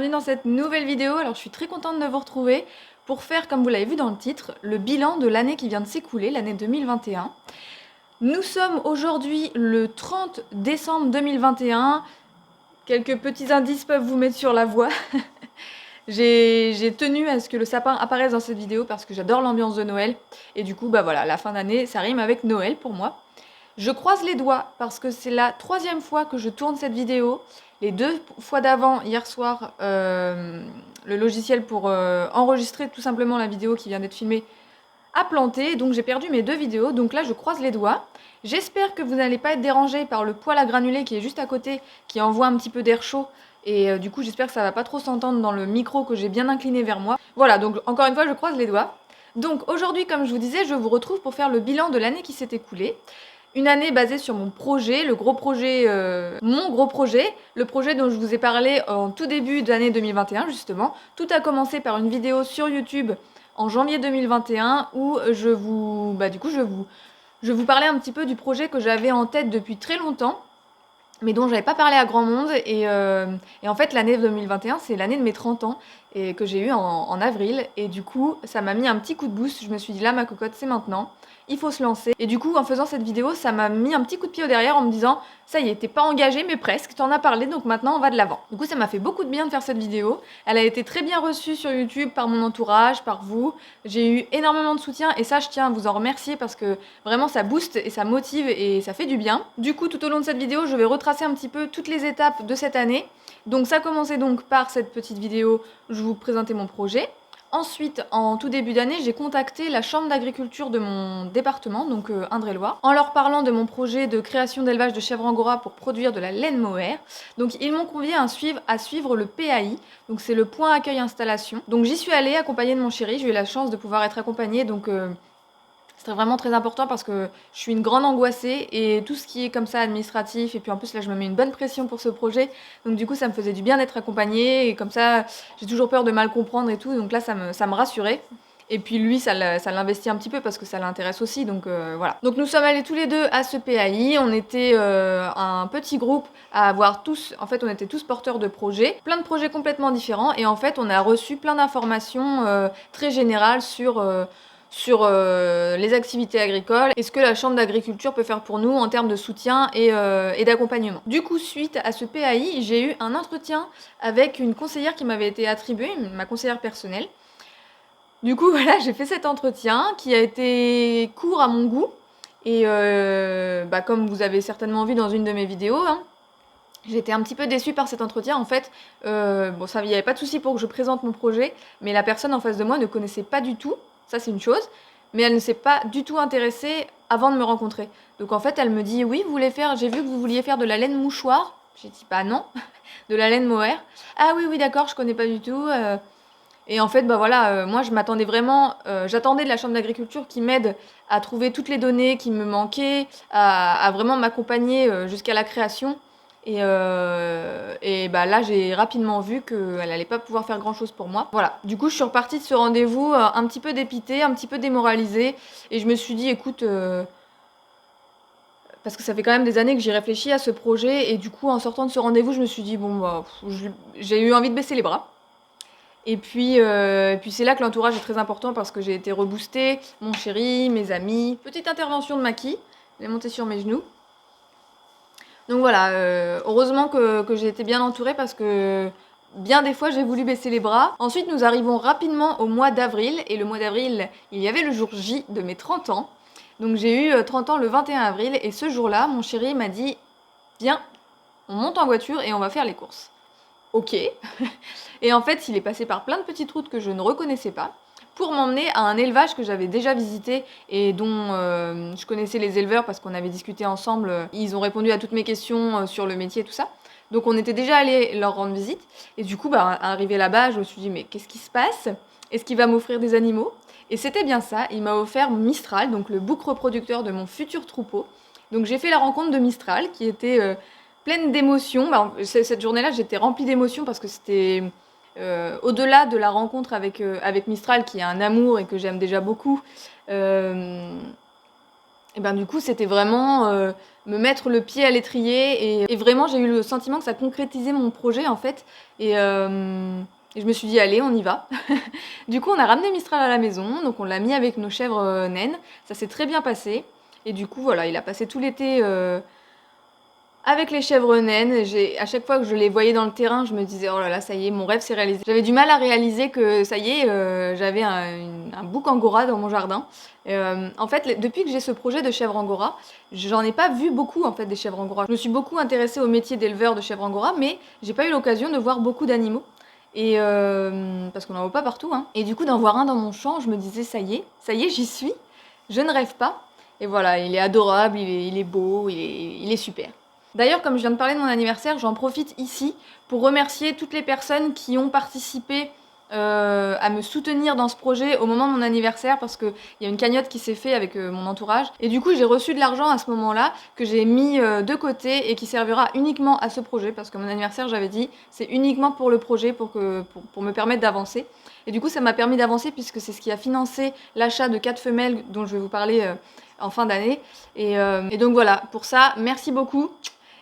bienvenue dans cette nouvelle vidéo. Alors je suis très contente de vous retrouver pour faire, comme vous l'avez vu dans le titre, le bilan de l'année qui vient de s'écouler, l'année 2021. Nous sommes aujourd'hui le 30 décembre 2021. Quelques petits indices peuvent vous mettre sur la voie. J'ai tenu à ce que le sapin apparaisse dans cette vidéo parce que j'adore l'ambiance de Noël. Et du coup, bah voilà, la fin d'année, ça rime avec Noël pour moi. Je croise les doigts parce que c'est la 3e fois que je tourne cette vidéo. Les 2 fois d'avant, hier soir, le logiciel pour enregistrer tout simplement la vidéo qui vient d'être filmée a planté, donc j'ai perdu mes 2 vidéos. Donc là, je croise les doigts. J'espère que vous n'allez pas être dérangés par le poêle à granulés qui est juste à côté, qui envoie un petit peu d'air chaud. Et du coup, j'espère que ça va pas trop s'entendre dans le micro que j'ai bien incliné vers moi. Voilà, donc encore une fois, je croise les doigts. Donc aujourd'hui, comme je vous disais, je vous retrouve pour faire le bilan de l'année qui s'est écoulée. Une année basée sur mon projet, mon gros projet, le projet dont je vous ai parlé en tout début d'année 2021 justement. Tout a commencé par une vidéo sur YouTube en janvier 2021 où je vous parlais un petit peu du projet que j'avais en tête depuis très longtemps, mais dont j'avais pas parlé à grand monde. Et en fait, l'année 2021, c'est l'année de mes 30 ans et que j'ai eu en avril. Et du coup, ça m'a mis un petit coup de boost. Je me suis dit, là, ma cocotte, c'est maintenant. Il faut se lancer. Et du coup, en faisant cette vidéo, ça m'a mis un petit coup de pied au derrière en me disant, ça y est, t'es pas engagée, mais presque, t'en as parlé, donc maintenant, on va de l'avant. Du coup, ça m'a fait beaucoup de bien de faire cette vidéo. Elle a été très bien reçue sur YouTube par mon entourage, par vous. J'ai eu énormément de soutien et ça, je tiens à vous en remercier parce que vraiment, ça booste et ça motive et ça fait du bien. Du coup, tout au long de cette vidéo, je vais retracer un petit peu toutes les étapes de cette année. Donc ça commençait donc par cette petite vidéo, je vous présentais mon projet. Ensuite, en tout début d'année, j'ai contacté la chambre d'agriculture de mon département, donc Indre-et-Loire, en leur parlant de mon projet de création d'élevage de chèvres angora pour produire de la laine mohair. Donc ils m'ont convié à suivre le PAI, donc c'est le point accueil installation. Donc j'y suis allée accompagnée de mon chéri, j'ai eu la chance de pouvoir être accompagnée, donc c'était vraiment très important parce que je suis une grande angoissée et tout ce qui est comme ça administratif, et puis en plus là je me mets une bonne pression pour ce projet, donc du coup ça me faisait du bien d'être accompagnée et comme ça j'ai toujours peur de mal comprendre et tout, donc là ça me rassurait. Et puis lui, ça l'investit un petit peu parce que ça l'intéresse aussi, donc voilà. Donc nous sommes allés tous les deux à ce PAI, on était un petit groupe à avoir tous, en fait on était tous porteurs de projets, plein de projets complètement différents, et en fait on a reçu plein d'informations très générales sur les activités agricoles et ce que la chambre d'agriculture peut faire pour nous en termes de soutien et d'accompagnement. Du coup, suite à ce PAI, j'ai eu un entretien avec une conseillère qui m'avait été attribuée, ma conseillère personnelle. Du coup, voilà, j'ai fait cet entretien qui a été court à mon goût et comme vous avez certainement vu dans une de mes vidéos, hein, j'étais un petit peu déçue par cet entretien. En fait, il n'y avait pas de souci pour que je présente mon projet, mais la personne en face de moi ne connaissait pas du tout. Ça, c'est une chose. Mais elle ne s'est pas du tout intéressée avant de me rencontrer. Donc en fait, elle me dit, oui, j'ai vu que vous vouliez faire de la laine mouchoir. J'ai dit, bah non, de la laine mohair. Ah oui, oui, d'accord, je connais pas du tout. Et en fait, moi je m'attendais vraiment, j'attendais de la chambre d'agriculture qui m'aide à trouver toutes les données qui me manquaient, à vraiment m'accompagner jusqu'à la création. Et là, j'ai rapidement vu qu'elle allait pas pouvoir faire grand chose pour moi. Voilà. Du coup, je suis repartie de ce rendez-vous un petit peu dépitée, un petit peu démoralisée. Et je me suis dit, écoute, parce que ça fait quand même des années que j'y réfléchis à ce projet. Et du coup, en sortant de ce rendez-vous, je me suis dit, j'ai eu envie de baisser les bras. Et puis c'est là que l'entourage est très important parce que j'ai été reboostée, mon chéri, mes amis. Petite intervention de Maki, j'ai monté sur mes genoux. Donc voilà, heureusement que j'ai été bien entourée parce que bien des fois j'ai voulu baisser les bras. Ensuite nous arrivons rapidement au mois d'avril, et le mois d'avril il y avait le jour J de mes 30 ans. Donc j'ai eu 30 ans le 21 avril, et ce jour-là mon chéri m'a dit « Viens, on monte en voiture et on va faire les courses ». Ok. Et en fait il est passé par plein de petites routes que je ne reconnaissais pas pour m'emmener à un élevage que j'avais déjà visité et dont je connaissais les éleveurs parce qu'on avait discuté ensemble. Ils ont répondu à toutes mes questions sur le métier et tout ça. Donc on était déjà allé leur rendre visite. Et du coup, arrivé là-bas, je me suis dit, mais qu'est-ce qui se passe? Est-ce qu'il va m'offrir des animaux? Et c'était bien ça, il m'a offert Mistral, donc le bouc reproducteur de mon futur troupeau. Donc j'ai fait la rencontre de Mistral qui était pleine d'émotions. Cette journée-là, j'étais remplie d'émotions parce que c'était... au-delà de la rencontre avec Mistral, qui est un amour et que j'aime déjà beaucoup, du coup, c'était vraiment me mettre le pied à l'étrier et vraiment j'ai eu le sentiment que ça concrétisait mon projet en fait et je me suis dit allez on y va. Du coup on a ramené Mistral à la maison, donc on l'a mis avec nos chèvres naines, ça s'est très bien passé et du coup voilà il a passé tout l'été avec les chèvres naines. À chaque fois que je les voyais dans le terrain, je me disais oh là là ça y est mon rêve s'est réalisé. J'avais du mal à réaliser que ça y est j'avais un bouc angora dans mon jardin. En fait depuis que j'ai ce projet de chèvre angora, j'en ai pas vu beaucoup en fait des chèvres angora. Je me suis beaucoup intéressée au métier d'éleveur de chèvre angora, mais j'ai pas eu l'occasion de voir beaucoup d'animaux. Et parce qu'on n'en voit pas partout, hein. Et du coup d'en voir un dans mon champ, je me disais ça y est j'y suis, je ne rêve pas. Et voilà, il est adorable, il est beau, il est super. D'ailleurs, comme je viens de parler de mon anniversaire, j'en profite ici pour remercier toutes les personnes qui ont participé à me soutenir dans ce projet au moment de mon anniversaire, parce qu'il y a une cagnotte qui s'est faite avec mon entourage. Et du coup, j'ai reçu de l'argent à ce moment-là que j'ai mis de côté et qui servira uniquement à ce projet, parce que mon anniversaire, j'avais dit, c'est uniquement pour le projet, pour me permettre d'avancer. Et du coup, ça m'a permis d'avancer puisque c'est ce qui a financé l'achat de 4 femelles dont je vais vous parler en fin d'année. Et donc voilà, pour ça, merci beaucoup.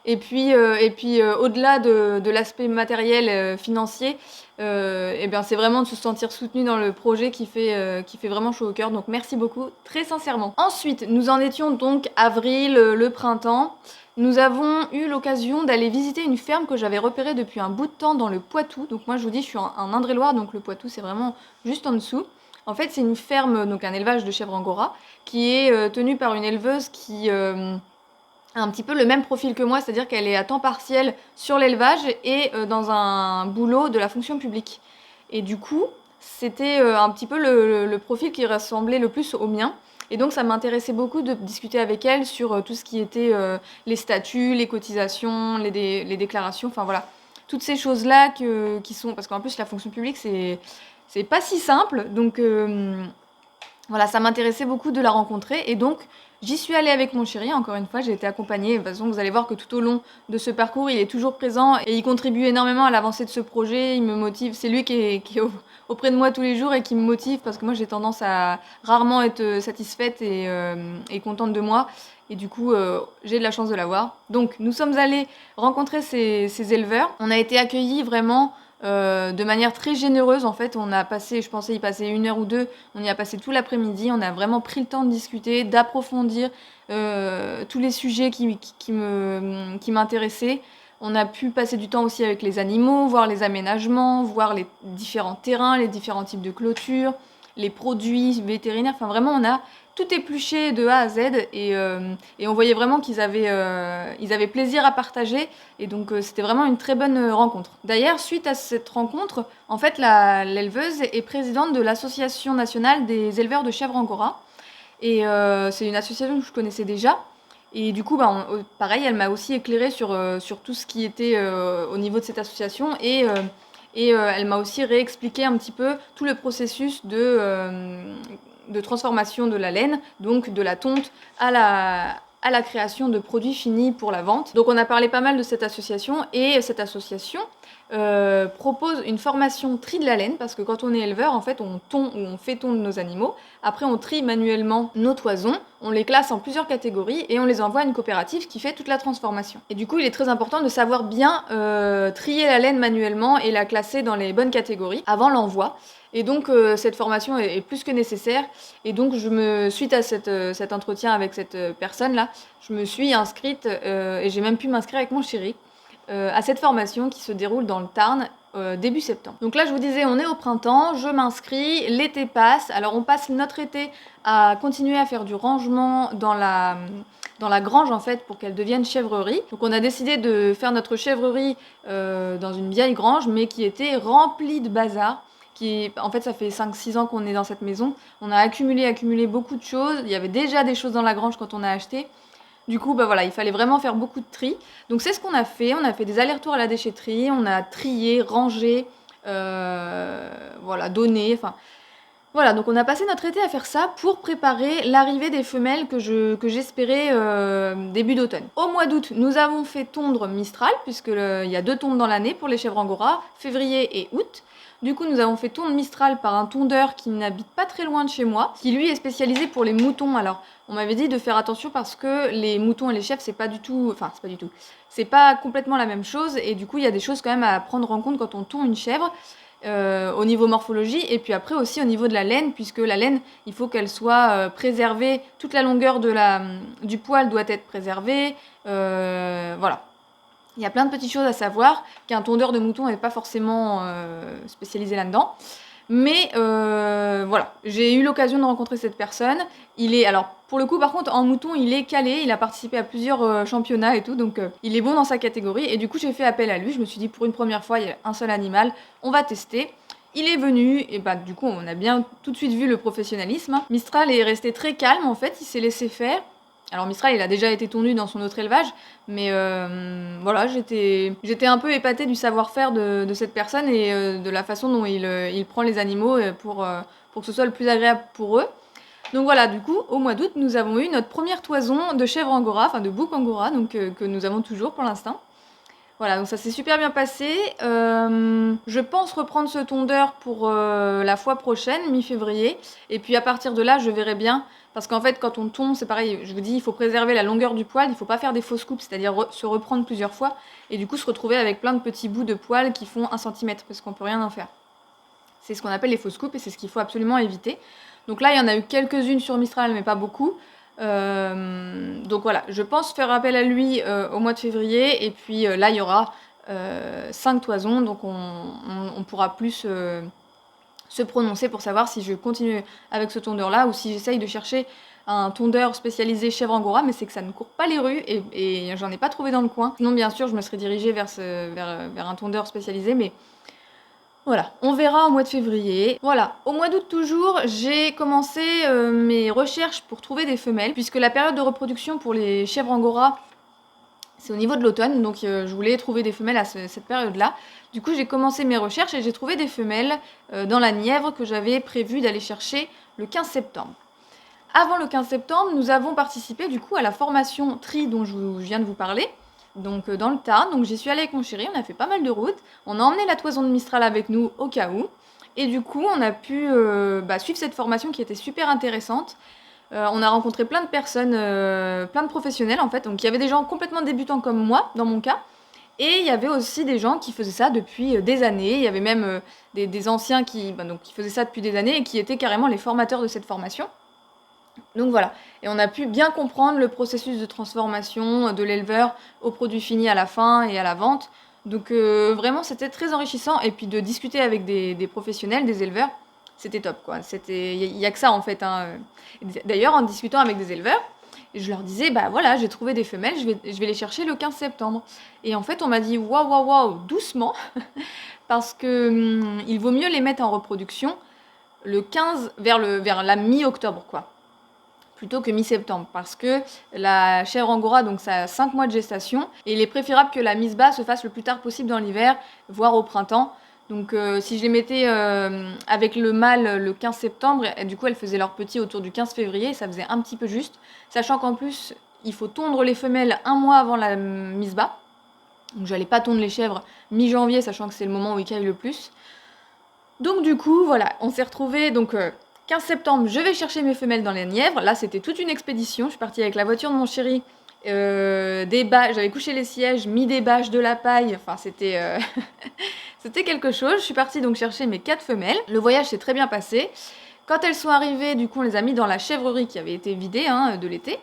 Et puis au-delà de l'aspect matériel, financier, et bien c'est vraiment de se sentir soutenu dans le projet qui fait vraiment chaud au cœur. Donc merci beaucoup, très sincèrement. Ensuite, nous en étions donc avril, le printemps. Nous avons eu l'occasion d'aller visiter une ferme que j'avais repérée depuis un bout de temps dans le Poitou. Donc moi je vous dis, je suis en Indre-et-Loire, donc le Poitou c'est vraiment juste en dessous. En fait, c'est une ferme, donc un élevage de chèvres angora, qui est tenu par une éleveuse qui un petit peu le même profil que moi, c'est-à-dire qu'elle est à temps partiel sur l'élevage et dans un boulot de la fonction publique. Et du coup, c'était un petit peu le profil qui ressemblait le plus au mien. Et donc ça m'intéressait beaucoup de discuter avec elle sur tout ce qui était les statuts, les cotisations, les déclarations, enfin voilà. Toutes ces choses-là qui sont... Parce qu'en plus, la fonction publique, c'est pas si simple. Donc voilà, ça m'intéressait beaucoup de la rencontrer. Et donc, j'y suis allée avec mon chéri, encore une fois, j'ai été accompagnée. De toute façon, vous allez voir que tout au long de ce parcours, il est toujours présent et il contribue énormément à l'avancée de ce projet. Il me motive, c'est lui qui est auprès de moi tous les jours et qui me motive parce que moi, j'ai tendance à rarement être satisfaite et contente de moi. Et du coup, j'ai de la chance de l'avoir. Donc, nous sommes allés rencontrer ces éleveurs. On a été accueillis vraiment de manière très généreuse. En fait, on a passé, je pensais y passer 1 heure ou 2, on y a passé tout l'après-midi. On a vraiment pris le temps de discuter, d'approfondir tous les sujets qui m'intéressaient. On a pu passer du temps aussi avec les animaux, voir les aménagements, voir les différents terrains, les différents types de clôtures, les produits vétérinaires. Enfin, vraiment, on a tout épluché de A à Z et on voyait vraiment qu'ils avaient plaisir à partager et donc c'était vraiment une très bonne rencontre. D'ailleurs, suite à cette rencontre, en fait, l'éleveuse est présidente de l'Association nationale des éleveurs de chèvres angora et c'est une association que je connaissais déjà. Et du coup, pareil, elle m'a aussi éclairée sur tout ce qui était au niveau de cette association et elle m'a aussi réexpliqué un petit peu tout le processus de transformation de la laine, donc de la tonte à la création de produits finis pour la vente. Donc on a parlé pas mal de cette association et cette association propose une formation tri de la laine parce que quand on est éleveur, en fait, on fait tondre nos animaux. Après, on trie manuellement nos toisons, on les classe en plusieurs catégories et on les envoie à une coopérative qui fait toute la transformation. Et du coup, il est très important de savoir bien trier la laine manuellement et la classer dans les bonnes catégories avant l'envoi. Et donc, cette formation est plus que nécessaire. Et donc, suite à cet entretien avec cette personne-là, je me suis inscrite et j'ai même pu m'inscrire avec mon chéri à cette formation qui se déroule dans le Tarn début septembre. Donc là, je vous disais, on est au printemps, je m'inscris, l'été passe. Alors, on passe notre été à continuer à faire du rangement dans la grange, en fait, pour qu'elle devienne chèvrerie. Donc, on a décidé de faire notre chèvrerie dans une vieille grange, mais qui était remplie de bazar. En fait, ça fait 5-6 ans qu'on est dans cette maison. On a accumulé beaucoup de choses. Il y avait déjà des choses dans la grange quand on a acheté. Du coup, voilà, il fallait vraiment faire beaucoup de tri. Donc c'est ce qu'on a fait. On a fait des allers-retours à la déchetterie. On a trié, rangé, voilà, donné. Enfin, voilà. Donc on a passé notre été à faire ça pour préparer l'arrivée des femelles que j'espérais début d'automne. Au mois d'août, nous avons fait tondre Mistral puisque il y a 2 tondes dans l'année pour les chèvres angora, février et août. Du coup, nous avons fait tondre Mistral par un tondeur qui n'habite pas très loin de chez moi, qui lui est spécialisé pour les moutons. Alors, on m'avait dit de faire attention parce que les moutons et les chèvres, c'est pas complètement la même chose, et du coup, il y a des choses quand même à prendre en compte quand on tond une chèvre. Au niveau morphologie, et puis après aussi au niveau de la laine, puisque la laine, il faut qu'elle soit préservée, toute la longueur du poil doit être préservée, voilà. Il y a plein de petites choses à savoir, qu'un tondeur de mouton n'est pas forcément spécialisé là-dedans. Mais voilà, j'ai eu l'occasion de rencontrer cette personne. Alors pour le coup, par contre, en mouton, il est calé, il a participé à plusieurs championnats et tout, donc il est bon dans sa catégorie. Et du coup, j'ai fait appel à lui. Je me suis dit, pour une première fois, il y a un seul animal, on va tester. Il est venu, et bah du coup, on a bien tout de suite vu le professionnalisme. Mistral est resté très calme, en fait, il s'est laissé faire. Alors Mistral, il a déjà été tondu dans son autre élevage, mais voilà, j'étais un peu épatée du savoir-faire de cette personne et de la façon dont il prend les animaux pour que ce soit le plus agréable pour eux. Donc voilà, du coup, au mois d'août, nous avons eu notre première toison de chèvre angora, enfin de bouc angora, donc que nous avons toujours pour l'instant. Voilà, donc ça s'est super bien passé. Je pense reprendre ce tondeur pour la fois prochaine, mi-février. Et puis à partir de là, je verrai bien. Parce qu'en fait, quand on tond, c'est pareil, je vous dis, il faut préserver la longueur du poil, il ne faut pas faire des fausses coupes, c'est-à-dire se reprendre plusieurs fois. Et du coup, se retrouver avec plein de petits bouts de poil qui font 1 cm, parce qu'on peut rien en faire. C'est ce qu'on appelle les fausses coupes, et c'est ce qu'il faut absolument éviter. Donc là, il y en a eu quelques-unes sur Mistral, mais pas beaucoup. Donc voilà, je pense faire appel à lui au mois de février, et puis là il y aura 5 toisons, donc on pourra plus se prononcer pour savoir si je continue avec ce tondeur là ou si j'essaye de chercher un tondeur spécialisé chèvre angora, mais c'est que ça ne court pas les rues et j'en ai pas trouvé dans le coin. Sinon bien sûr je me serais dirigée vers un tondeur spécialisé, mais voilà, on verra au mois de février. Voilà, au mois d'août toujours, j'ai commencé mes recherches pour trouver des femelles, puisque la période de reproduction pour les chèvres angora, c'est au niveau de l'automne, donc je voulais trouver des femelles à cette période-là. Du coup, j'ai commencé mes recherches et j'ai trouvé des femelles dans la Nièvre que j'avais prévu d'aller chercher le 15 septembre. Avant le 15 septembre, nous avons participé du coup à la formation tri dont je viens de vous parler. Donc dans le Tarn, donc j'y suis allée avec mon chéri, on a fait pas mal de routes, on a emmené la toison de Mistral avec nous au cas où, et du coup on a pu suivre cette formation qui était super intéressante. On a rencontré plein de personnes, plein de professionnels en fait, donc il y avait des gens complètement débutants comme moi, dans mon cas, et il y avait aussi des gens qui faisaient ça depuis des années, il y avait même des anciens qui faisaient ça depuis des années et qui étaient carrément les formateurs de cette formation. Donc voilà, et on a pu bien comprendre le processus de transformation de l'éleveur au produit fini à la fin et à la vente. Donc vraiment c'était très enrichissant, et puis de discuter avec des professionnels, des éleveurs, c'était top quoi. Il y a que ça en fait, hein. D'ailleurs en discutant avec des éleveurs, je leur disais bah voilà, j'ai trouvé des femelles, je vais les chercher le 15 septembre. Et en fait on m'a dit waouh, doucement, parce que il vaut mieux les mettre en reproduction le 15 vers la mi-octobre quoi, plutôt que mi-septembre, parce que la chèvre angora, donc ça a 5 mois de gestation, et il est préférable que la mise bas se fasse le plus tard possible dans l'hiver, voire au printemps. Donc si je les mettais avec le mâle le 15 septembre, et du coup elles faisaient leurs petits autour du 15 février, ça faisait un petit peu juste, sachant qu'en plus il faut tondre les femelles 1 mois avant la mise bas. Donc j'allais pas tondre les chèvres mi-janvier, sachant que c'est le moment où ils caillent le plus. Donc du coup voilà, on s'est retrouvés, donc 15 septembre, je vais chercher mes femelles dans les Nièvres. Là, c'était toute une expédition. Je suis partie avec la voiture de mon chéri, des bâches. J'avais couché les sièges, mis des bâches, de la paille. Enfin, c'était c'était quelque chose. Je suis partie donc chercher mes 4 femelles. Le voyage s'est très bien passé. Quand elles sont arrivées, du coup, on les a mis dans la chèvrerie qui avait été vidée de l'été.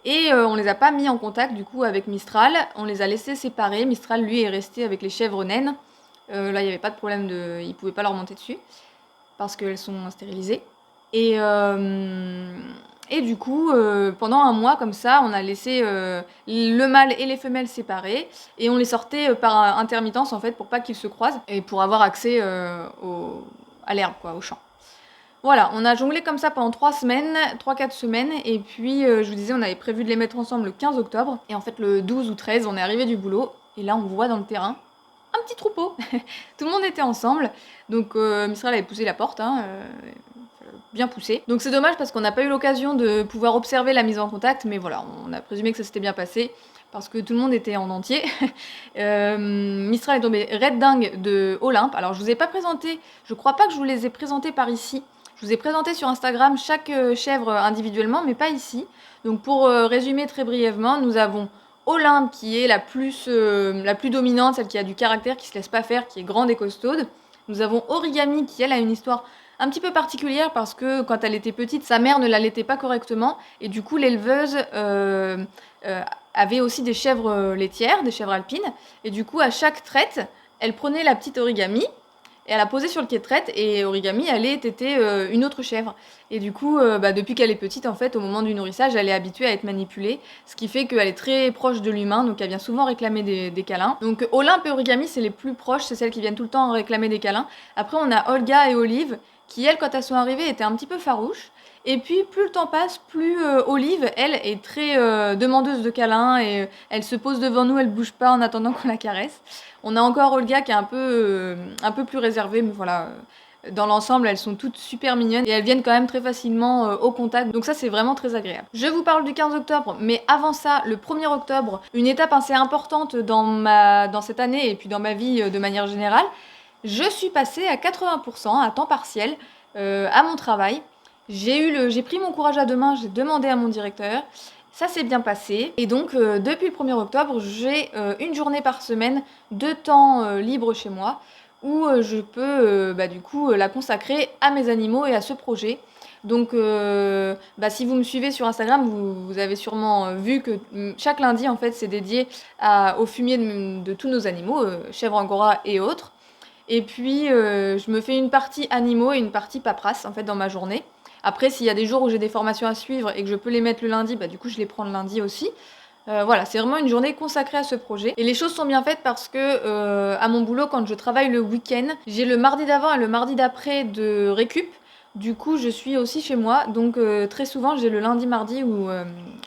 Et on les a pas mis en contact, du coup, avec Mistral. On les a laissées séparées. Mistral, lui, est resté avec les chèvres naines. Là, il n'y avait pas de problème il ne pouvait pas leur monter dessus, parce qu'elles sont stérilisées. Et du coup, pendant 1 mois comme ça, on a laissé le mâle et les femelles séparés, et on les sortait par intermittence en fait, pour pas qu'ils se croisent, et pour avoir accès à l'herbe, quoi, au champ. Voilà, on a jonglé comme ça pendant 3-4 semaines, et puis je vous disais, on avait prévu de les mettre ensemble le 15 octobre, et en fait le 12 ou 13, on est arrivé du boulot, et là on voit dans le terrain un petit troupeau. Tout le monde était ensemble, donc Mistral avait poussé la porte, bien poussé. Donc c'est dommage parce qu'on n'a pas eu l'occasion de pouvoir observer la mise en contact, mais voilà, on a présumé que ça s'était bien passé. parce que tout le monde était en entier. Mistral est tombé Red Dingue de Olympe. Alors je vous ai pas présenté, je crois pas que je vous les ai présentés par ici. Je vous ai présenté sur Instagram chaque chèvre individuellement, mais pas ici. Donc pour résumer très brièvement, nous avons Olympe qui est la plus dominante, celle qui a du caractère, qui se laisse pas faire, qui est grande et costaude. Nous avons Origami qui elle a une histoire un petit peu particulière parce que quand elle était petite, sa mère ne l'allaitait pas correctement et du coup l'éleveuse avait aussi des chèvres laitières, des chèvres alpines et du coup à chaque traite, elle prenait la petite Origami et elle la posait sur le quai de traite et Origami allait téter une autre chèvre. Et du coup, depuis qu'elle est petite, en fait, au moment du nourrissage, elle est habituée à être manipulée, ce qui fait qu'elle est très proche de l'humain, donc elle vient souvent réclamer des câlins. Donc Olympe et Origami, c'est les plus proches, c'est celles qui viennent tout le temps réclamer des câlins. Après, on a Olga et Olive, qui elles, quand elles sont arrivées, étaient un petit peu farouches. Et puis, plus le temps passe, plus Olive, elle, est très demandeuse de câlins et elle se pose devant nous, elle bouge pas en attendant qu'on la caresse. On a encore Olga qui est un peu plus réservée, mais voilà. Dans l'ensemble, elles sont toutes super mignonnes et elles viennent quand même très facilement au contact. Donc ça, c'est vraiment très agréable. Je vous parle du 15 octobre, mais avant ça, le 1er octobre, une étape assez importante dans cette année et puis dans ma vie de manière générale, je suis passée à 80% à temps partiel à mon travail. J'ai pris mon courage à deux mains, j'ai demandé à mon directeur. Ça s'est bien passé. Et donc, depuis le 1er octobre, j'ai une journée par semaine de temps libre chez moi où je peux du coup la consacrer à mes animaux et à ce projet. Donc, si vous me suivez sur Instagram, vous avez sûrement vu que chaque lundi, en fait, c'est dédié au fumier de tous nos animaux, chèvres angora et autres. Et puis, je me fais une partie animaux et une partie paperasse, en fait, dans ma journée. Après, s'il y a des jours où j'ai des formations à suivre et que je peux les mettre le lundi, du coup, je les prends le lundi aussi. Voilà, c'est vraiment une journée consacrée à ce projet. Et les choses sont bien faites parce que à mon boulot, quand je travaille le week-end, j'ai le mardi d'avant et le mardi d'après de récup. Du coup, je suis aussi chez moi. Donc, très souvent, j'ai le lundi, mardi où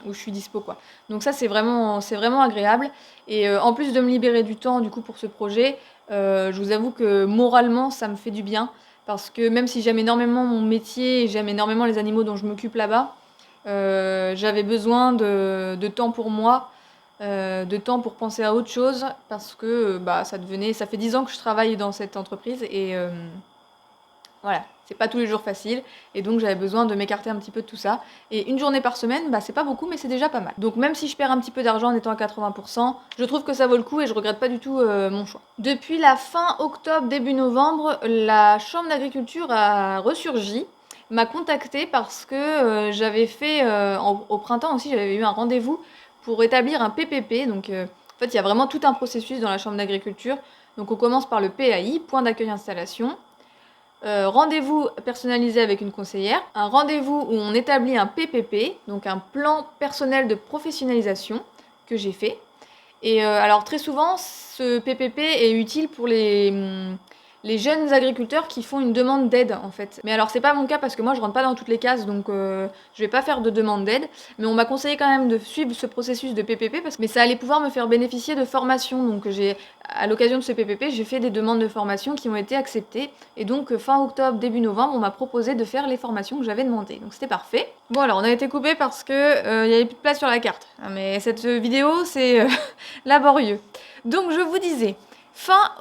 je suis dispo, quoi. Donc ça, c'est vraiment agréable. Et en plus de me libérer du temps, du coup, pour ce projet, je vous avoue que moralement, ça me fait du bien. Parce que même si j'aime énormément mon métier et j'aime énormément les animaux dont je m'occupe là-bas, j'avais besoin de temps pour moi, de temps pour penser à autre chose, parce que ça fait 10 ans que je travaille dans cette entreprise et voilà, c'est pas tous les jours facile, et donc j'avais besoin de m'écarter un petit peu de tout ça. Et une journée par semaine, c'est pas beaucoup, mais c'est déjà pas mal. Donc même si je perds un petit peu d'argent en étant à 80%, je trouve que ça vaut le coup et je regrette pas du tout mon choix. Depuis la fin octobre, début novembre, la Chambre d'agriculture a ressurgi, m'a contactée parce que j'avais fait, au printemps aussi, j'avais eu un rendez-vous pour établir un PPP. Donc en fait, il y a vraiment tout un processus dans la Chambre d'agriculture. Donc on commence par le PAI, point d'accueil installation. Rendez-vous personnalisé avec une conseillère, un rendez-vous où on établit un PPP, donc un plan personnel de professionnalisation que j'ai fait. Et alors très souvent, ce PPP est utile pour les jeunes agriculteurs qui font une demande d'aide en fait. Mais alors c'est pas mon cas parce que moi je rentre pas dans toutes les cases, donc je vais pas faire de demande d'aide. Mais on m'a conseillé quand même de suivre ce processus de PPP mais ça allait pouvoir me faire bénéficier de formation. Donc à l'occasion de ce PPP, j'ai fait des demandes de formation qui ont été acceptées. Et donc fin octobre, début novembre, on m'a proposé de faire les formations que j'avais demandées. Donc c'était parfait. Bon alors on a été coupé parce que il y avait plus de place sur la carte. Mais cette vidéo c'est laborieux. Donc je vous disais, fin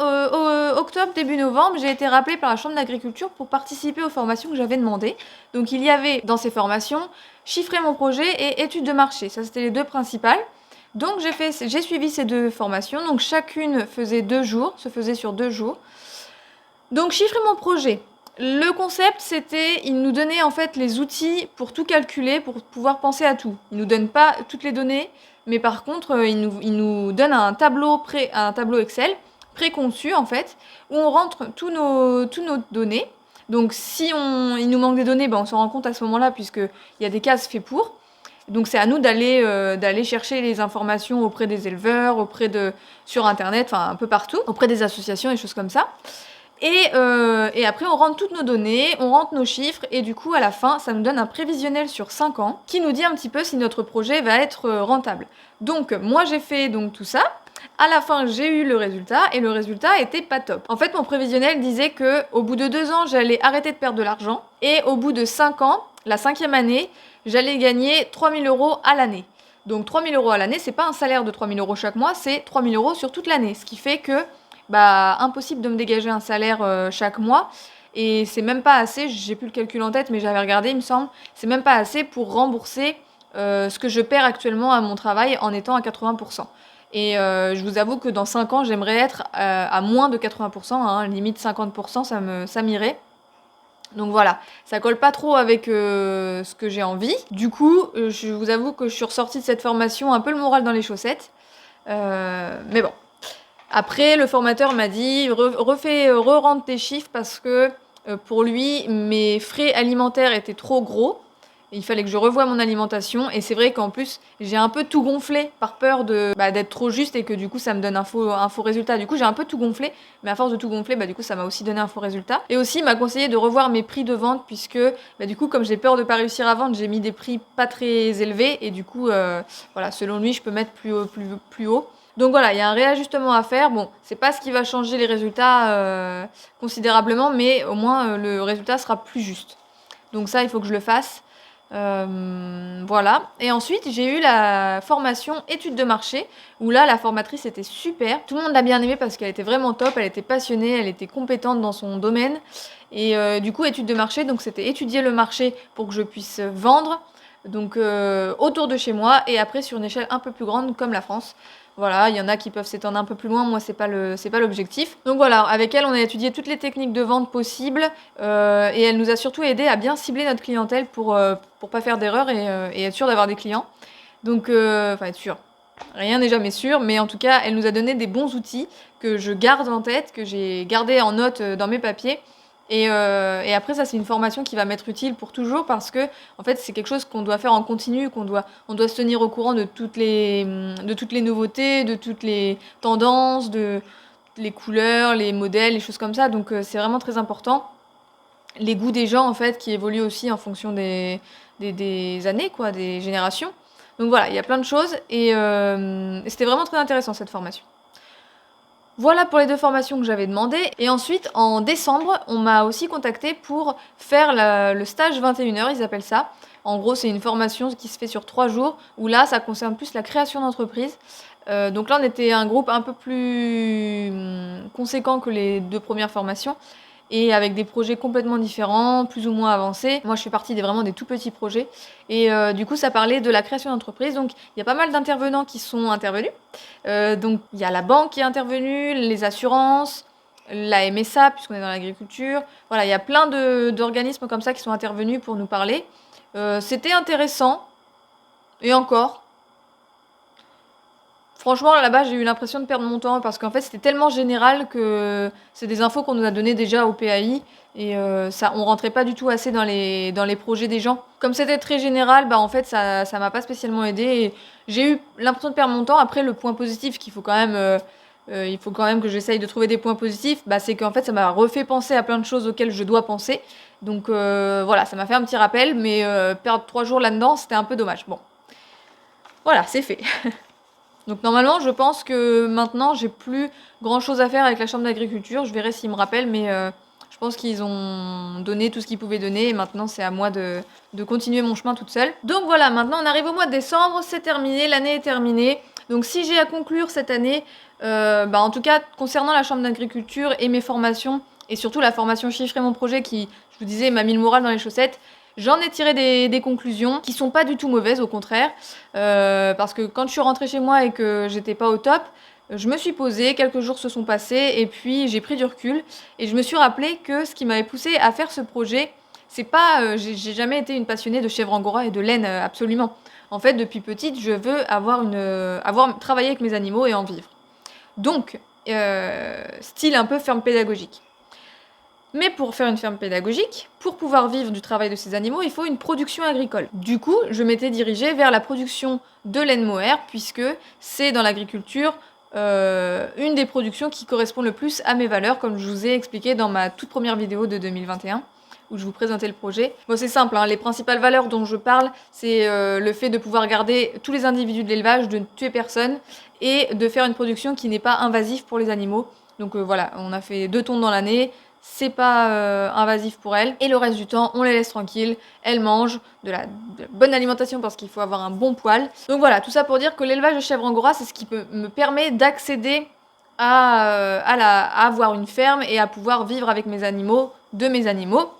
octobre, début novembre, j'ai été rappelée par la Chambre d'agriculture pour participer aux formations que j'avais demandées. Donc il y avait dans ces formations chiffrer mon projet et études de marché. Ça c'était les deux principales. Donc j'ai suivi ces deux formations. Donc chacune se faisait sur 2 jours. Donc chiffrer mon projet. Le concept, c'était, il nous donnait en fait les outils pour tout calculer, pour pouvoir penser à tout. Il nous donne pas toutes les données, mais par contre, il nous donne un tableau Excel préconçu en fait, où on rentre tous nos données. Donc si il nous manque des données, on s'en rend compte à ce moment-là, puisqu'il y a des cases faites pour. Donc c'est à nous d'aller chercher les informations auprès des éleveurs, sur internet, enfin un peu partout, auprès des associations et choses comme ça. Et après, on rentre toutes nos données, on rentre nos chiffres, et du coup, à la fin, ça nous donne un prévisionnel sur 5 ans qui nous dit un petit peu si notre projet va être rentable. Donc, moi, j'ai fait tout ça. À la fin, j'ai eu le résultat, et le résultat était pas top. En fait, mon prévisionnel disait qu'au bout de 2 ans, j'allais arrêter de perdre de l'argent, et au bout de 5 ans, la 5e année, j'allais gagner 3 000 € à l'année. Donc 3 000 € à l'année, c'est pas un salaire de 3 000 € chaque mois, c'est 3 000 € sur toute l'année. Ce qui fait que, bah, impossible de me dégager un salaire chaque mois. Et c'est même pas assez, j'ai plus le calcul en tête, mais j'avais regardé, il me semble, c'est même pas assez pour rembourser ce que je perds actuellement à mon travail en étant à 80%. Et je vous avoue que dans 5 ans, j'aimerais être à moins de 80%, hein, limite 50%, ça m'irait. Donc voilà, ça colle pas trop avec ce que j'ai envie. Du coup, je vous avoue que je suis ressortie de cette formation un peu le moral dans les chaussettes. Mais bon. Après, le formateur m'a dit re-rentre tes chiffres parce que pour lui, mes frais alimentaires étaient trop gros. Il fallait que je revoie mon alimentation. Et c'est vrai qu'en plus, j'ai un peu tout gonflé par peur d'être trop juste et que du coup, ça me donne un faux résultat. Du coup, j'ai un peu tout gonflé. Mais à force de tout gonfler, du coup, ça m'a aussi donné un faux résultat. Et aussi, il m'a conseillé de revoir mes prix de vente puisque, du coup, comme j'ai peur de pas réussir à vendre, j'ai mis des prix pas très élevés. Et du coup, voilà, selon lui, je peux mettre plus haut. Donc voilà, il y a un réajustement à faire. Bon, c'est pas ce qui va changer les résultats considérablement, mais au moins le résultat sera plus juste. Donc ça, il faut que je le fasse. Voilà. Et ensuite, j'ai eu la formation études de marché, où là, la formatrice était super. Tout le monde l'a bien aimée parce qu'elle était vraiment top, elle était passionnée, elle était compétente dans son domaine. Et du coup, études de marché, donc c'était étudier le marché pour que je puisse vendre, donc autour de chez moi, et après sur une échelle un peu plus grande comme la France. Voilà, il y en a qui peuvent s'étendre un peu plus loin, moi c'est pas l'objectif. Donc voilà, avec elle on a étudié toutes les techniques de vente possibles et elle nous a surtout aidé à bien cibler notre clientèle pour pas faire d'erreur et être sûr d'avoir des clients. Donc, enfin être sûr, rien n'est jamais sûr, mais en tout cas elle nous a donné des bons outils que je garde en tête, que j'ai gardé en note dans mes papiers. Et après ça c'est une formation qui va m'être utile pour toujours parce que en fait c'est quelque chose qu'on doit faire en continu, on doit se tenir au courant de toutes les nouveautés, de toutes les tendances, de les couleurs, les modèles, les choses comme ça. Donc c'est vraiment très important. Les goûts des gens en fait qui évoluent aussi en fonction des années quoi, des générations. Donc voilà, il y a plein de choses et c'était vraiment très intéressant cette formation. Voilà pour les 2 formations que j'avais demandées. Et ensuite, en décembre, on m'a aussi contacté pour faire le stage 21 heures, ils appellent ça. En gros, c'est une formation qui se fait sur 3 jours, où là, ça concerne plus la création d'entreprise. Donc là, on était un groupe un peu plus conséquent que les 2 premières formations, et avec des projets complètement différents, plus ou moins avancés. Moi, je fais partie vraiment des tout petits projets. Et du coup, ça parlait de la création d'entreprise. Donc, il y a pas mal d'intervenants qui sont intervenus. Donc, il y a la banque qui est intervenue, les assurances, la MSA, puisqu'on est dans l'agriculture. Voilà, il y a plein d'organismes comme ça qui sont intervenus pour nous parler. C'était intéressant. Et encore. Franchement, là-bas, j'ai eu l'impression de perdre mon temps parce qu'en fait, c'était tellement général que c'est des infos qu'on nous a données déjà au PAI et on rentrait pas du tout assez dans les projets des gens. Comme c'était très général, en fait, ça m'a pas spécialement aidé et j'ai eu l'impression de perdre mon temps. Après, le point positif qu'il faut quand même, il faut quand même que j'essaye de trouver des points positifs, c'est qu'en fait, ça m'a refait penser à plein de choses auxquelles je dois penser. Donc voilà, ça m'a fait un petit rappel, mais perdre 3 jours là-dedans, c'était un peu dommage. Bon, voilà, c'est fait. Donc normalement, je pense que maintenant, j'ai plus grand-chose à faire avec la chambre d'agriculture. Je verrai s'ils me rappellent, mais je pense qu'ils ont donné tout ce qu'ils pouvaient donner. Et maintenant, c'est à moi de continuer mon chemin toute seule. Donc voilà, maintenant, on arrive au mois de décembre. C'est terminé, l'année est terminée. Donc si j'ai à conclure cette année, en tout cas, concernant la chambre d'agriculture et mes formations, et surtout la formation chiffrer mon projet qui, je vous disais, m'a mis le moral dans les chaussettes, j'en ai tiré des conclusions qui sont pas du tout mauvaises, au contraire. Parce que quand je suis rentrée chez moi et que j'étais pas au top, je me suis posée, quelques jours se sont passés et puis j'ai pris du recul et je me suis rappelé que ce qui m'avait poussée à faire ce projet, c'est pas, j'ai jamais été une passionnée de chèvre angora et de laine, absolument. En fait, depuis petite, je veux avoir travaillé avec mes animaux et en vivre. Donc, style un peu ferme pédagogique. Mais pour faire une ferme pédagogique, pour pouvoir vivre du travail de ces animaux, il faut une production agricole. Du coup, je m'étais dirigée vers la production de laine mohair, puisque c'est dans l'agriculture une des productions qui correspond le plus à mes valeurs, comme je vous ai expliqué dans ma toute première vidéo de 2021, où je vous présentais le projet. Bon, c'est simple, les principales valeurs dont je parle, c'est le fait de pouvoir garder tous les individus de l'élevage, de ne tuer personne, et de faire une production qui n'est pas invasive pour les animaux. Donc voilà, on a fait 2 tonnes dans l'année. c'est pas invasif pour elles. Et le reste du temps, on les laisse tranquilles, elles mangent de la bonne alimentation parce qu'il faut avoir un bon poil. Donc voilà, tout ça pour dire que l'élevage de chèvres angora, c'est ce qui me permet d'accéder à avoir une ferme et à pouvoir vivre avec mes animaux, de mes animaux.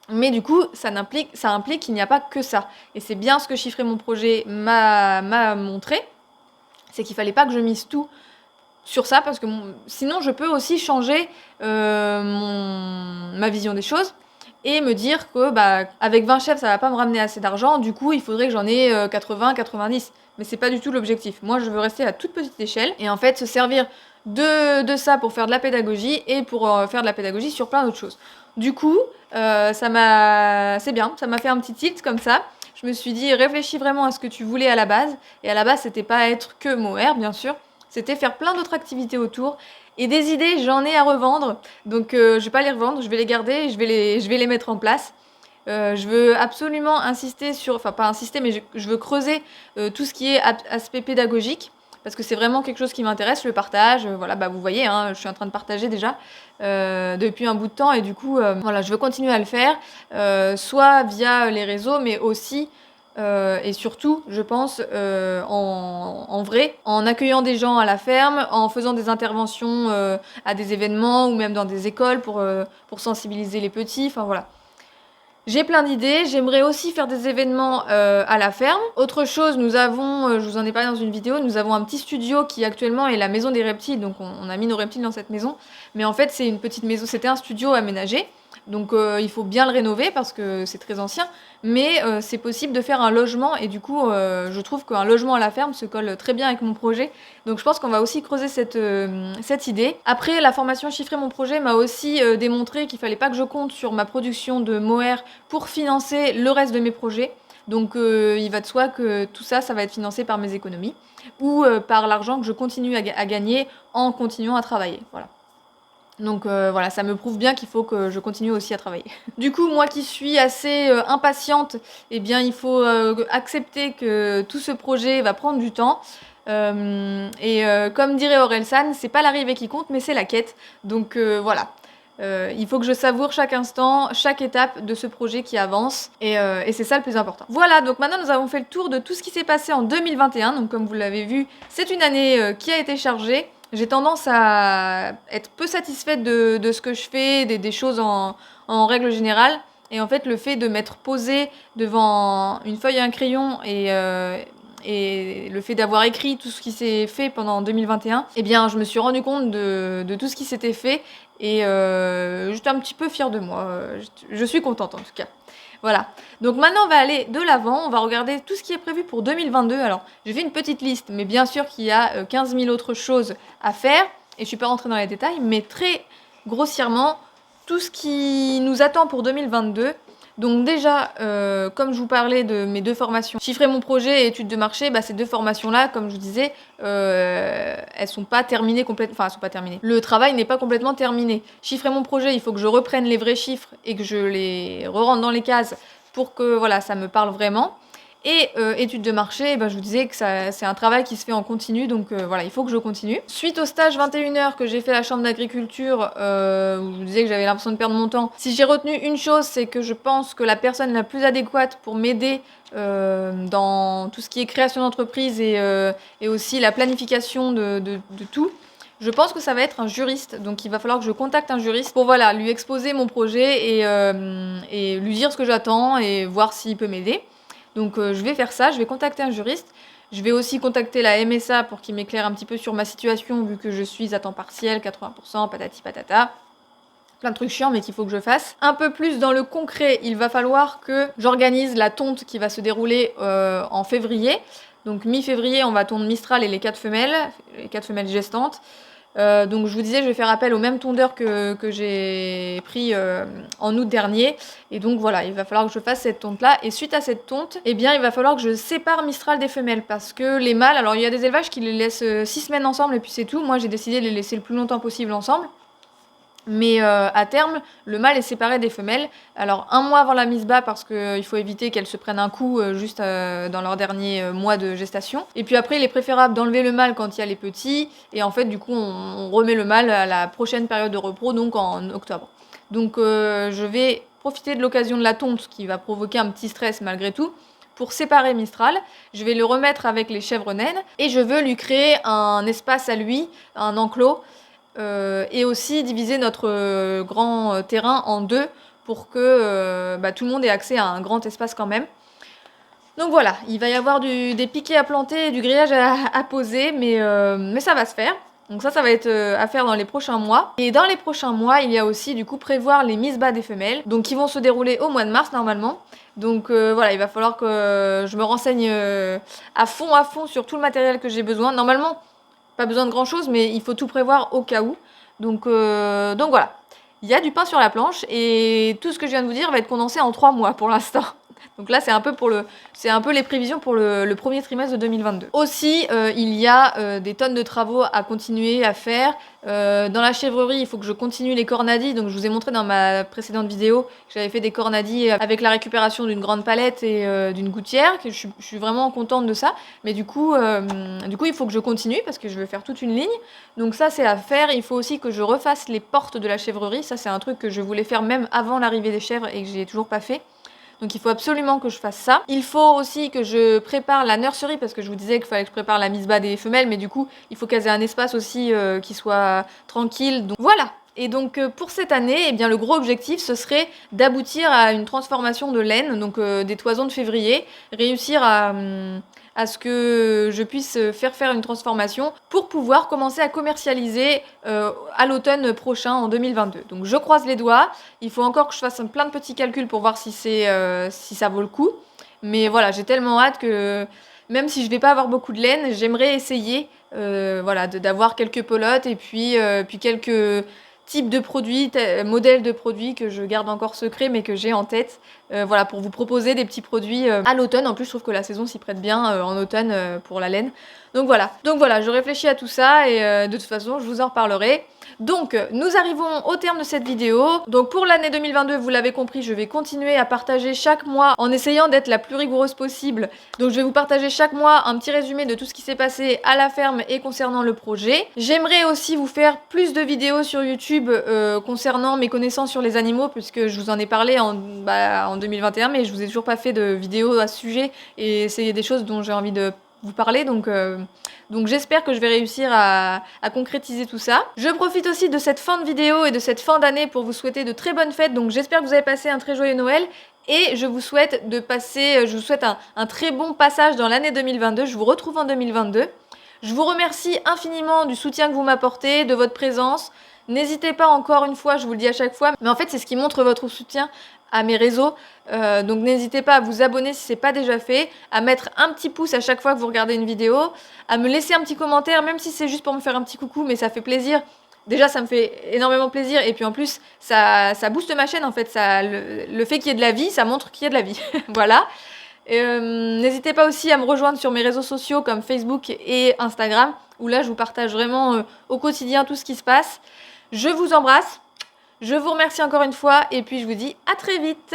Mais du coup, ça implique qu'il n'y a pas que ça. Et c'est bien ce que Chiffrer mon projet m'a montré, c'est qu'il fallait pas que je mise tout sur ça, parce que sinon je peux aussi changer ma vision des choses et me dire que avec 20 chèvres ça va pas me ramener assez d'argent, du coup il faudrait que j'en ai 80, 90. Mais c'est pas du tout l'objectif. Moi je veux rester à toute petite échelle et en fait se servir de ça pour faire de la pédagogie et pour faire de la pédagogie sur plein d'autres choses. Du coup, c'est bien, ça m'a fait un petit tilt comme ça. Je me suis dit, réfléchis vraiment à ce que tu voulais à la base. Et à la base, c'était pas être que mohair, bien sûr. C'était faire plein d'autres activités autour. Et des idées, j'en ai à revendre. Donc, je vais pas les revendre, je vais les garder et je vais les mettre en place. Je veux absolument insister sur... Enfin, pas insister, mais je veux creuser tout ce qui est aspect pédagogique. Parce que c'est vraiment quelque chose qui m'intéresse, le partage. Voilà, vous voyez, hein, je suis en train de partager déjà depuis un bout de temps. Et du coup, voilà, je veux continuer à le faire. Soit via les réseaux, mais aussi... et surtout, je pense, en vrai, en accueillant des gens à la ferme, en faisant des interventions à des événements ou même dans des écoles pour sensibiliser les petits. Enfin voilà. J'ai plein d'idées, j'aimerais aussi faire des événements à la ferme. Autre chose, nous avons, je vous en ai parlé dans une vidéo, nous avons un petit studio qui actuellement est la maison des reptiles, donc on a mis nos reptiles dans cette maison. Mais en fait, c'est une petite maison, c'était un studio aménagé. Donc il faut bien le rénover parce que c'est très ancien, mais c'est possible de faire un logement et du coup je trouve qu'un logement à la ferme se colle très bien avec mon projet. Donc je pense qu'on va aussi creuser cette idée. Après, la formation Chiffrer mon projet m'a aussi démontré qu'il fallait pas que je compte sur ma production de mohair pour financer le reste de mes projets. Donc il va de soi que tout ça, ça va être financé par mes économies ou par l'argent que je continue à gagner en continuant à travailler. Voilà. Donc voilà, ça me prouve bien qu'il faut que je continue aussi à travailler. Du coup, moi qui suis assez impatiente, eh bien il faut accepter que tout ce projet va prendre du temps. Comme dirait Orelsan, c'est pas l'arrivée qui compte, mais c'est la quête. Donc voilà. Il faut que je savoure chaque instant, chaque étape de ce projet qui avance et c'est ça le plus important. Voilà, donc maintenant nous avons fait le tour de tout ce qui s'est passé en 2021. Donc comme vous l'avez vu, c'est une année qui a été chargée. J'ai tendance à être peu satisfaite de ce que je fais, des choses en règle générale. Et en fait, le fait de m'être posée devant une feuille et un crayon et le fait d'avoir écrit tout ce qui s'est fait pendant 2021, eh bien, je me suis rendu compte de tout ce qui s'était fait et j'étais un petit peu fière de moi. Je suis contente en tout cas. Voilà. Donc maintenant, on va aller de l'avant. On va regarder tout ce qui est prévu pour 2022. Alors, j'ai fait une petite liste, mais bien sûr qu'il y a 15 000 autres choses à faire. Et je ne suis pas rentrée dans les détails, mais très grossièrement, tout ce qui nous attend pour 2022. Donc déjà, comme je vous parlais de mes deux formations, Chiffrer mon projet et études de marché, ces deux formations-là, comme je vous disais, elles sont pas terminées complètement. Enfin, elles sont pas terminées. Le travail n'est pas complètement terminé. Chiffrer mon projet, il faut que je reprenne les vrais chiffres et que je les re-rentre dans les cases pour que voilà, ça me parle vraiment. Et études de marché, je vous disais que c'est un travail qui se fait en continu, donc voilà, il faut que je continue. Suite au stage 21h que j'ai fait à la chambre d'agriculture, où je vous disais que j'avais l'impression de perdre mon temps, si j'ai retenu une chose, c'est que je pense que la personne la plus adéquate pour m'aider dans tout ce qui est création d'entreprise et aussi la planification de tout, je pense que ça va être un juriste, donc il va falloir que je contacte un juriste pour voilà, lui exposer mon projet et lui dire ce que j'attends et voir s'il peut m'aider. Donc je vais faire ça, je vais contacter un juriste. Je vais aussi contacter la MSA pour qu'il m'éclaire un petit peu sur ma situation vu que je suis à temps partiel, 80%, patati patata. Plein de trucs chiants mais qu'il faut que je fasse. Un peu plus dans le concret, il va falloir que j'organise la tonte qui va se dérouler en février. Donc mi-février, on va tondre Mistral et les 4 femelles gestantes. Donc je vous disais, je vais faire appel au même tondeur que j'ai pris en août dernier. Et donc voilà, il va falloir que je fasse cette tonte-là. Et suite à cette tonte, eh bien il va falloir que je sépare Mistral des femelles. Parce que les mâles, alors il y a des élevages qui les laissent 6 semaines ensemble et puis c'est tout. Moi j'ai décidé de les laisser le plus longtemps possible ensemble. Mais à terme, le mâle est séparé des femelles. Alors 1 mois avant la mise bas parce qu'il faut éviter qu'elles se prennent un coup juste dans leur dernier mois de gestation. Et puis après, il est préférable d'enlever le mâle quand il y a les petits. Et en fait, du coup, on remet le mâle à la prochaine période de repos, donc en octobre. Donc je vais profiter de l'occasion de la tonte qui va provoquer un petit stress malgré tout pour séparer Mistral. Je vais le remettre avec les chèvres naines et je veux lui créer un espace à lui, un enclos. Et aussi diviser notre grand terrain en 2 pour que tout le monde ait accès à un grand espace quand même. Donc voilà, il va y avoir des piquets à planter et du grillage à poser, mais ça va se faire. Donc ça va être à faire dans les prochains mois. Et dans les prochains mois, il y a aussi du coup prévoir les mises bas des femelles, donc qui vont se dérouler au mois de mars normalement. Donc voilà, il va falloir que je me renseigne à fond sur tout le matériel que j'ai besoin. Normalement, pas besoin de grand chose, mais il faut tout prévoir au cas où. Donc voilà, il y a du pain sur la planche et tout ce que je viens de vous dire va être condensé en 3 mois pour l'instant. Donc là, c'est un peu les prévisions pour le premier trimestre de 2022. Aussi, il y a des tonnes de travaux à continuer à faire. Dans la chèvrerie, il faut que je continue les cornadis. Donc je vous ai montré dans ma précédente vidéo que j'avais fait des cornadis avec la récupération d'une grande palette et d'une gouttière. Que je suis vraiment contente de ça. Mais du coup, il faut que je continue parce que je veux faire toute une ligne. Donc ça, c'est à faire. Il faut aussi que je refasse les portes de la chèvrerie. Ça, c'est un truc que je voulais faire même avant l'arrivée des chèvres et que j'ai toujours pas fait. Donc il faut absolument que je fasse ça. Il faut aussi que je prépare la nurserie parce que je vous disais qu'il fallait que je prépare la mise bas des femelles, mais du coup il faut qu'elles aient un espace aussi qui soit tranquille. Donc voilà. Et donc pour cette année, eh bien, le gros objectif ce serait d'aboutir à une transformation de laine, donc des toisons de février, réussir à ce que je puisse faire une transformation pour pouvoir commencer à commercialiser à l'automne prochain en 2022. Donc je croise les doigts, il faut encore que je fasse plein de petits calculs pour voir si ça vaut le coup. Mais voilà, j'ai tellement hâte que même si je vais pas avoir beaucoup de laine, j'aimerais essayer d'avoir quelques pelotes et puis quelques types de produits, modèles de produits que je garde encore secret mais que j'ai en tête. Voilà, pour vous proposer des petits produits à l'automne. En plus, je trouve que la saison s'y prête bien en automne pour la laine. Donc voilà, je réfléchis à tout ça et de toute façon, je vous en reparlerai. Donc, nous arrivons au terme de cette vidéo. Donc pour l'année 2022, vous l'avez compris, je vais continuer à partager chaque mois en essayant d'être la plus rigoureuse possible. Donc je vais vous partager chaque mois un petit résumé de tout ce qui s'est passé à la ferme et concernant le projet. J'aimerais aussi vous faire plus de vidéos sur YouTube concernant mes connaissances sur les animaux, puisque je vous en ai parlé en 2021, mais je vous ai toujours pas fait de vidéo à ce sujet et c'est des choses dont j'ai envie de vous parler, donc j'espère que je vais réussir à concrétiser tout ça. Je profite aussi de cette fin de vidéo et de cette fin d'année pour vous souhaiter de très bonnes fêtes, donc j'espère que vous avez passé un très joyeux Noël et je vous souhaite un très bon passage dans l'année 2022. Je vous retrouve en 2022. Je vous remercie infiniment du soutien que vous m'apportez, de votre présence. N'hésitez pas, encore une fois, je vous le dis à chaque fois, mais en fait c'est ce qui montre votre soutien à mes réseaux, donc n'hésitez pas à vous abonner si c'est pas déjà fait, à mettre un petit pouce à chaque fois que vous regardez une vidéo, à me laisser un petit commentaire, même si c'est juste pour me faire un petit coucou, mais ça fait plaisir. Déjà ça me fait énormément plaisir et puis en plus ça booste ma chaîne en fait, le fait qu'il y ait de la vie, ça montre qu'il y a de la vie. Voilà. N'hésitez pas aussi à me rejoindre sur mes réseaux sociaux comme Facebook et Instagram, où là je vous partage vraiment au quotidien tout ce qui se passe. Je vous embrasse. Je vous remercie encore une fois et puis je vous dis à très vite.